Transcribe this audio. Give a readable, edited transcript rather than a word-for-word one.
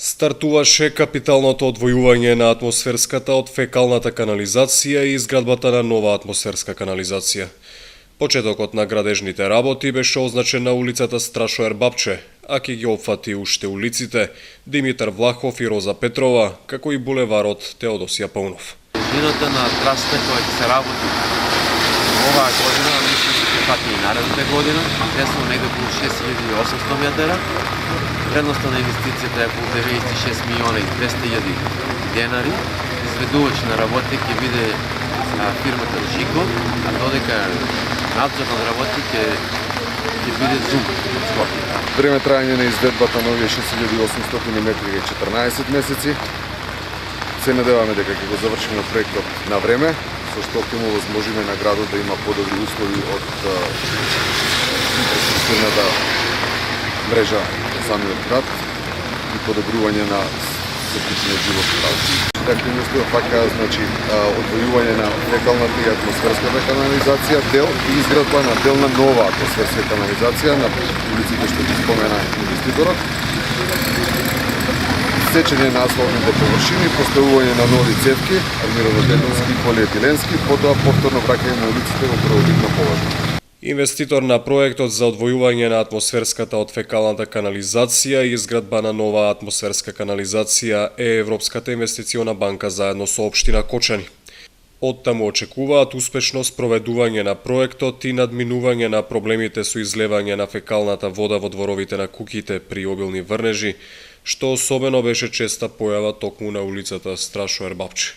Стартуваше капиталното одвојување на атмосферската од фекалната канализација и изградбата на нова атмосферска канализација. Почетокот на градежните работи беше означен на улицата Страшо Ербапче, а ќе ги опфати уште улиците Димитар Влахов и Роза Петрова, како и булеварот Теодосија Паунов. Дужината на трасата која ќе се работи оваа година, мислам се ќе фати и наредната година, тесно негде околу 6800 метара. Вредноста на инвестицијата е околу 96 милиона и 200.000 денари. Изведувач на работите ќе биде фирмата Жико, а додека надзор над работите ќе биде Зум од Скопје. Време трајање на изведбата на овие 6800 метри е 14 месеци. Се надеваме дека ќе го завршиме проектот на време, со што ќе му возможиме на градот да има подобри услови од инфраструктурната мрежа на самиот град и подобрување на сепичниот живот во градот. Активности опфаќаат одвојување на фекалната и атмосферската канализација, дел и изградба на дел на нова атмосферска канализација на улиците што ги спомена инвеститорот, сечење на асфалтните површини, поставување на нови цевки, армиронодетонски и полиетиленски, потоа повторно враќање на улиците во првобитна положба. Инвеститор на проектот за одвојување на атмосферската од фекалната канализација и изградба на нова атмосферска канализација е Европската инвестициона банка заедно со општина Кочани. Оттаму очекуваат успешно спроведување на проектот и надминување на проблемите со излевање на фекалната вода во дворовите на куќите при обилни врнежи, што особено беше честа појава токму на улицата Страшо Ербапче.